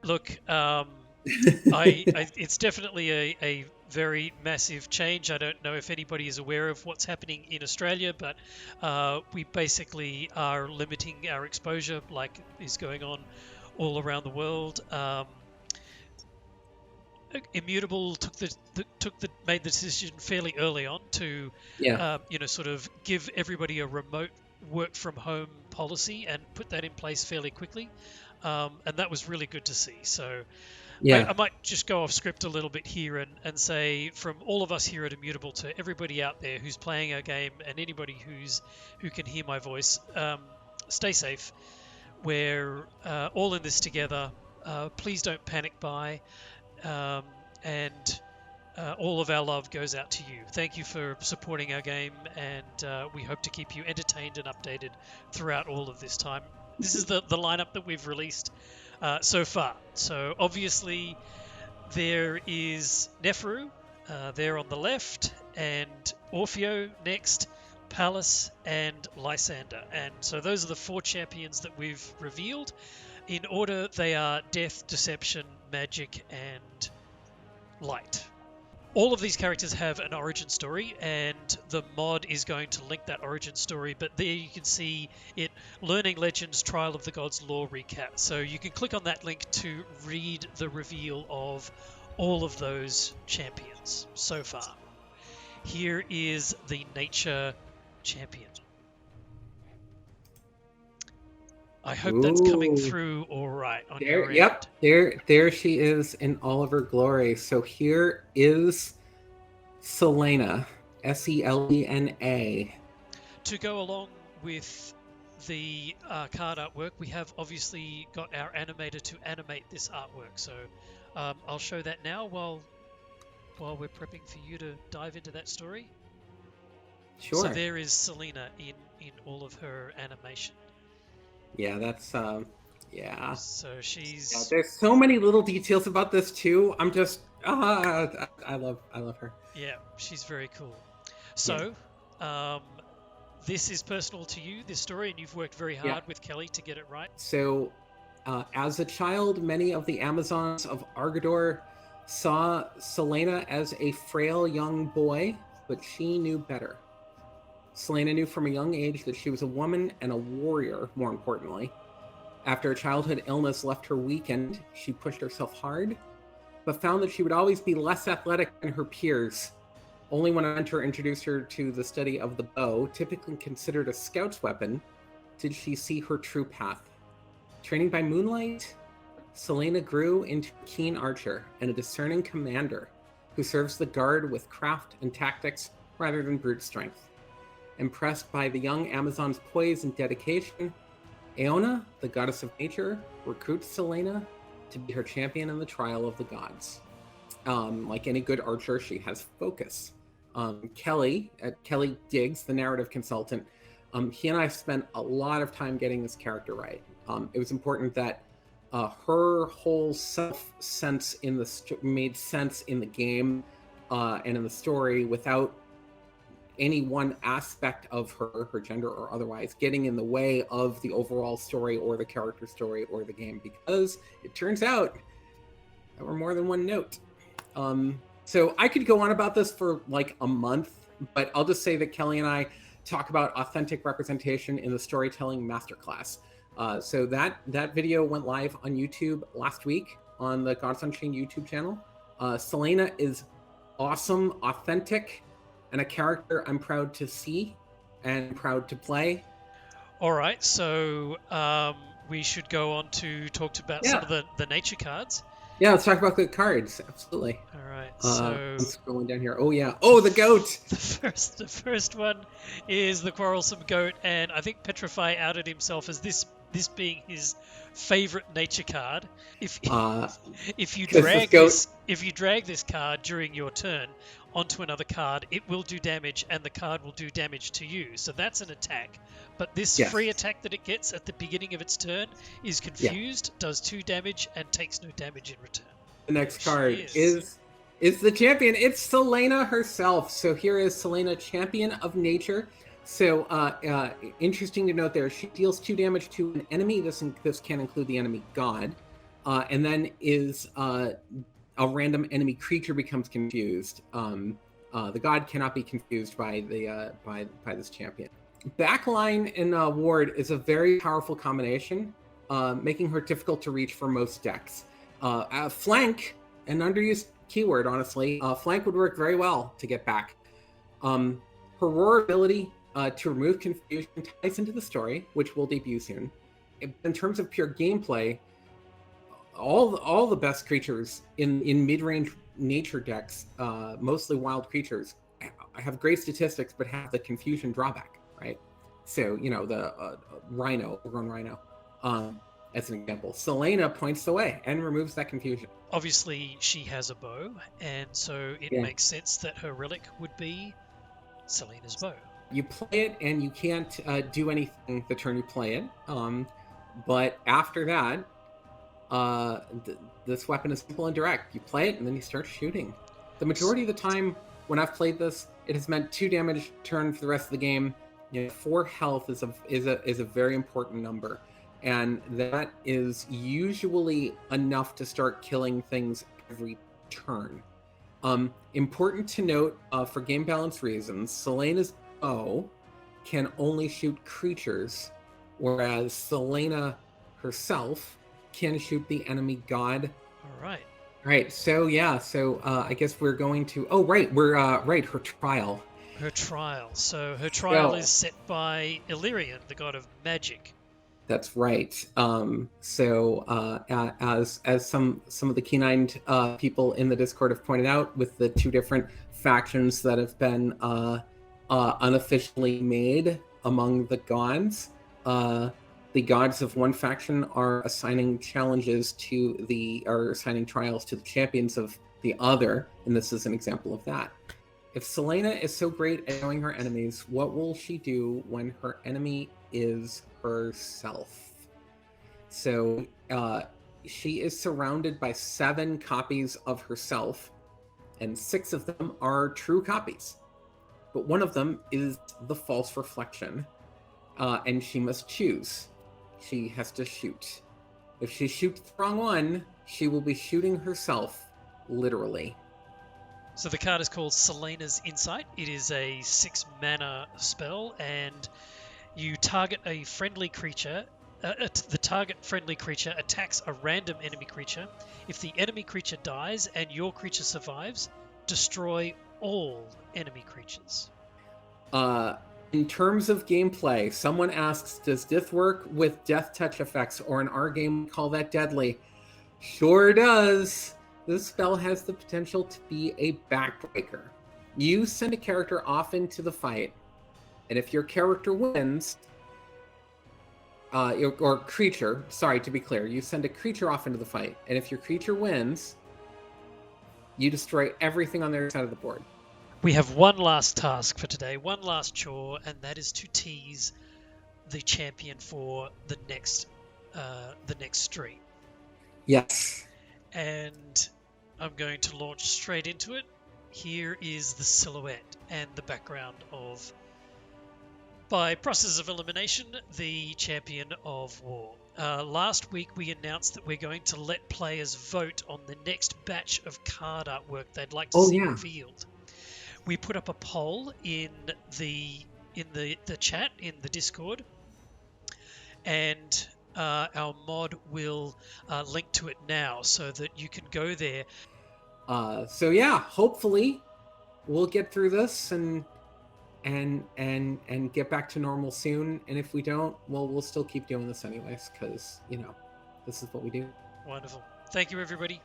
Look, it's definitely a very massive change. I don't know if anybody is aware of what's happening in Australia, but we basically are limiting our exposure, like is going on all around the world. Immutable made the decision fairly early on to, Yeah. sort of give everybody a remote work from home policy and put that in place fairly quickly, and that was really good to see. So Yeah. I might just go off script a little bit here and say, from all of us here at Immutable to everybody out there who's playing our game and anybody who can hear my voice, stay safe. We're all in this together. Please don't panic buy. Um, and all of our love goes out to you. Thank you for supporting our game, and we hope to keep you entertained and updated throughout all of this time. This is the lineup that we've released so far. So obviously there is Neferu there on the left, and Orfeo next, Pallas, and Lysander. And so those are the 4 champions that we've revealed. In order, they are Death, Deception, Magic, and Light. All of these characters have an origin story, and the mod is going to link that origin story, but there you can see it, Learning Legends Trial of the Gods Lore Recap. So you can click on that link to read the reveal of all of those champions so far. Here is the Nature Champion. I hope that's coming through all right on your end. Yep, there she is in all of her glory. So here is Selena, Selena. To go along with the card artwork, we have obviously got our animator to animate this artwork. So I'll show that now while we're prepping for you to dive into that story. Sure. So there is Selena in all of her animation. Yeah, that's yeah. So she's. Yeah, there's so many little details about this too. I'm just I love her. Yeah, she's very cool. So, this is personal to you, this story, and you've worked very hard with Kelly to get it right. So, as a child, many of the Amazons of Argador saw Selena as a frail young boy, but she knew better. Selena knew from a young age that she was a woman and a warrior, more importantly. After a childhood illness left her weakened, she pushed herself hard, but found that she would always be less athletic than her peers. Only when a mentor introduced her to the study of the bow, typically considered a scout's weapon, did she see her true path. Training by moonlight, Selena grew into a keen archer and a discerning commander who serves the guard with craft and tactics rather than brute strength. Impressed by the young Amazon's poise and dedication, Aona, the goddess of nature, recruits Selena to be her champion in the trial of the gods. Like any good archer, she has focus. Kelly Diggs, the narrative consultant, he and I spent a lot of time getting this character right. It was important that her whole self-sense made sense in the game and in the story without any one aspect of her gender or otherwise, getting in the way of the overall story or the character story or the game, because it turns out there were more than one note. So I could go on about this for like a month, but I'll just say that Kelly and I talk about authentic representation in the storytelling masterclass. So that video went live on YouTube last week on the Gods Unchained YouTube channel. Selena is awesome, authentic, and a character I'm proud to see and proud to play. All right, so we should go on to talk about some of the nature cards. Yeah, let's talk about the cards. Absolutely. All right, so I'm scrolling down here. Oh yeah. Oh, the goat. The first one is the quarrelsome goat, and I think Petrify outed himself as this being his favorite nature card. If you drag this card during your turn onto another card, it will do damage, and the card will do damage to you. So that's an attack. But this free attack that it gets at the beginning of its turn is confused, does 2 damage, and takes no damage in return. The next card is the champion. It's Selena herself. So here is Selena, champion of nature. So interesting to note there, she deals 2 damage to an enemy. This can include the enemy god. and then is a random enemy creature becomes confused. The god cannot be confused by by this champion. Backline in Ward is a very powerful combination, making her difficult to reach for most decks. Flank, an underused keyword, honestly. Flank would work very well to get back. Her roar ability to remove confusion ties into the story, which will debut soon. In terms of pure gameplay, all the best creatures in mid-range nature decks, mostly wild creatures, have great statistics but have the confusion drawback, right? So, the rhino, overgrown rhino, as an example. Selena points the way and removes that confusion. Obviously, she has a bow, and so it makes sense that her relic would be Selena's bow. You play it, and you can't do anything the turn you play it. But after that, this weapon is simple and direct. You play it, and then you start shooting. The majority of the time when I've played this, it has meant 2 damage turn for the rest of the game. 4 health is a very important number, and that is usually enough to start killing things every turn. Important to note, for game balance reasons, Selena's bow can only shoot creatures, whereas Selena herself can shoot the enemy god. All right. So I guess we're going to. Oh, right. We're right. Her trial. So her trial is set by Illyrian, the god of magic. That's right. As some of the keen-eyed people in the Discord have pointed out, with the 2 different factions that have been unofficially made among the gods, the gods of one faction are assigning trials to the champions of the other, and this is an example of that. If Selena is so great at knowing her enemies, what will she do when her enemy is herself? So she is surrounded by 7 copies of herself, and 6 of them are true copies. But one of them is the false reflection, and she must choose. She has to shoot. If she shoots the wrong one, she will be shooting herself, literally. So the card is called Selena's Insight. It is a 6 mana spell, and you target a friendly creature. The target friendly creature attacks a random enemy creature. If the enemy creature dies and your creature survives, destroy all enemy creatures. In terms of gameplay, someone asks, does this work with death touch effects, or in our game we call that deadly? Sure does. This spell has the potential to be a backbreaker. You send a character off into the fight, and if your character wins, or creature, sorry, to be clear, you send a creature off into the fight, and if your creature wins, you destroy everything on their side of the board. We have one last task for today, one last chore, and that is to tease the champion for the next stream. Yes. And I'm going to launch straight into it. Here is the silhouette and the background of, by process of elimination, the champion of war. Last week we announced that we're going to let players vote on the next batch of card artwork they'd like to see revealed. We put up a poll in the chat in the Discord, and our mod will link to it now so that you can go there. Hopefully we'll get through this and get back to normal soon. And if we don't, well, we'll still keep doing this anyways, because this is what we do. Wonderful. Thank you, everybody.